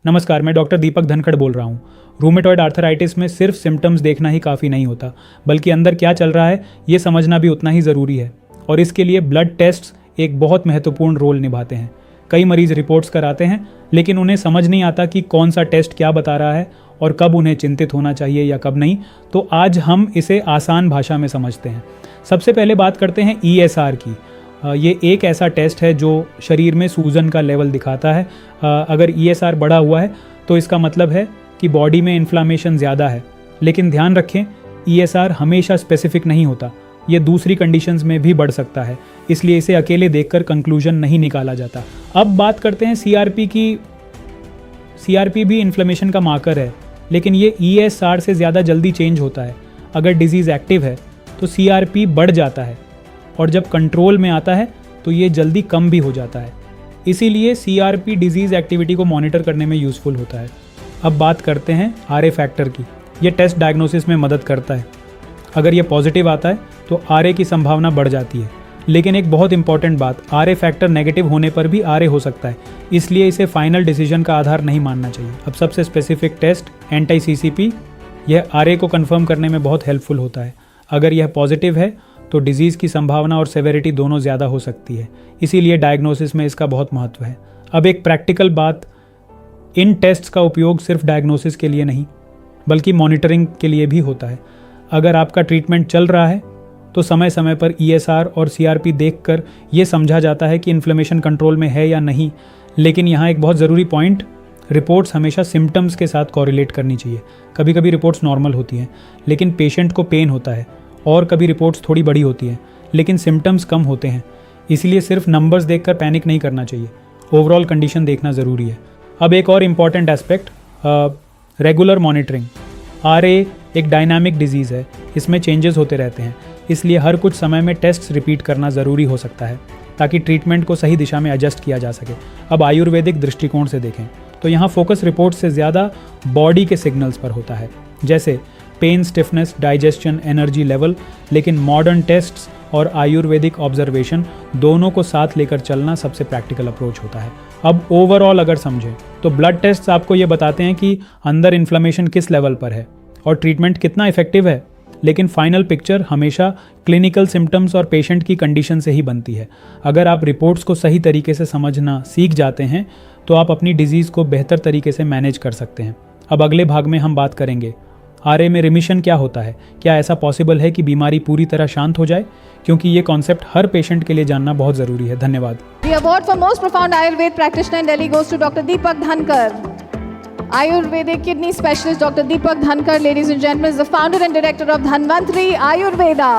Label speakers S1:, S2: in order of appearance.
S1: नमस्कार, मैं डॉक्टर दीपक धनखड़ बोल रहा हूँ। रूमेटॉइड आर्थराइटिस में सिर्फ सिम्टम्स देखना ही काफ़ी नहीं होता, बल्कि अंदर क्या चल रहा है ये समझना भी उतना ही ज़रूरी है। और इसके लिए ब्लड टेस्ट्स एक बहुत महत्वपूर्ण रोल निभाते हैं। कई मरीज रिपोर्ट्स कराते हैं, लेकिन उन्हें समझ नहीं आता कि कौन सा टेस्ट क्या बता रहा है और कब उन्हें चिंतित होना चाहिए या कब नहीं। तो आज हम इसे आसान भाषा में समझते हैं। सबसे पहले बात करते हैं ESR की। ये एक ऐसा टेस्ट है जो शरीर में सूजन का लेवल दिखाता है। अगर ESR बढ़ा हुआ है तो इसका मतलब है कि बॉडी में इन्फ्लामेशन ज़्यादा है। लेकिन ध्यान रखें, ESR हमेशा स्पेसिफिक नहीं होता, ये दूसरी कंडीशंस में भी बढ़ सकता है, इसलिए इसे अकेले देखकर कंक्लूजन नहीं निकाला जाता। अब बात करते हैं CRP की। CRP भी इन्फ्लेमेशन का मार्कर है, लेकिन ये ESR से ज़्यादा जल्दी चेंज होता है। अगर डिजीज़ एक्टिव है तो CRP बढ़ जाता है, और जब कंट्रोल में आता है तो ये जल्दी कम भी हो जाता है। इसीलिए CRP डिजीज़ एक्टिविटी को मॉनिटर करने में यूज़फुल होता है। अब बात करते हैं RA फैक्टर की। ये टेस्ट डायग्नोसिस में मदद करता है। अगर ये पॉजिटिव आता है तो RA की संभावना बढ़ जाती है। लेकिन एक बहुत इंपॉर्टेंट बात, RA फैक्टर नेगेटिव होने पर भी RA हो सकता है, इसलिए इसे फाइनल डिसीजन का आधार नहीं मानना चाहिए। अब सबसे स्पेसिफिक टेस्ट anti-CCP, यह RA को कंफर्म करने में बहुत हेल्पफुल होता है। अगर यह पॉजिटिव है तो डिजीज़ की संभावना और सेवेरिटी दोनों ज़्यादा हो सकती है, इसीलिए डायग्नोसिस में इसका बहुत महत्व है। अब एक प्रैक्टिकल बात, इन टेस्ट्स का उपयोग सिर्फ डायग्नोसिस के लिए नहीं बल्कि मॉनिटरिंग के लिए भी होता है। अगर आपका ट्रीटमेंट चल रहा है तो समय समय पर ESR और CRP देखकर ये समझा जाता है कि इन्फ्लेमेशन कंट्रोल में है या नहीं। लेकिन यहाँ एक बहुत ज़रूरी पॉइंट, रिपोर्ट्स हमेशा सिम्टम्स के साथ कॉरिलेट करनी चाहिए। कभी कभी रिपोर्ट्स नॉर्मल होती हैं लेकिन पेशेंट को पेन होता है, और कभी रिपोर्ट्स थोड़ी बड़ी होती हैं लेकिन सिम्टम्स कम होते हैं। इसलिए सिर्फ नंबर्स देखकर पैनिक नहीं करना चाहिए, ओवरऑल कंडीशन देखना ज़रूरी है। अब एक और important aspect, regular monitoring. RA एक डायनामिक डिजीज़ है, इसमें चेंजेस होते रहते हैं, इसलिए हर कुछ समय में टेस्ट्स रिपीट करना ज़रूरी हो सकता है ताकि ट्रीटमेंट को सही दिशा में एडजस्ट किया जा सके। अब आयुर्वेदिक दृष्टिकोण से देखें तो यहाँ फोकस रिपोर्ट से ज़्यादा बॉडी के सिग्नल्स पर होता है, जैसे pain, stiffness, digestion, energy level. लेकिन मॉडर्न टेस्ट्स और आयुर्वेदिक ऑब्जर्वेशन दोनों को साथ लेकर चलना सबसे प्रैक्टिकल अप्रोच होता है। अब ओवरऑल अगर समझें तो ब्लड टेस्ट्स आपको ये बताते हैं कि अंदर इन्फ्लेमेशन किस लेवल पर है और ट्रीटमेंट कितना इफेक्टिव है, लेकिन फाइनल पिक्चर हमेशा क्लिनिकल सिम्टम्स और पेशेंट की कंडीशन से ही बनती है। अगर आप रिपोर्ट्स को सही तरीके से समझना सीख जाते हैं तो आप अपनी डिजीज़ को बेहतर तरीके से मैनेज कर सकते हैं। अब अगले भाग में हम बात करेंगे RA में रिमिशन क्या होता है, क्या ऐसा पॉसिबल है कि बीमारी पूरी तरह शांत हो जाए, क्योंकि ये कॉन्सेप्ट हर पेशेंट के लिए जानना बहुत ज़रूरी है। धन्यवाद।
S2: The award for most profound Ayurveda practitioner in Delhi goes to Dr. Deepak Dhankar. Ayurvedic kidney specialist Dr. Deepak Dhankar, ladies and gentlemen, is the founder and director of Dhanvantri Ayurveda.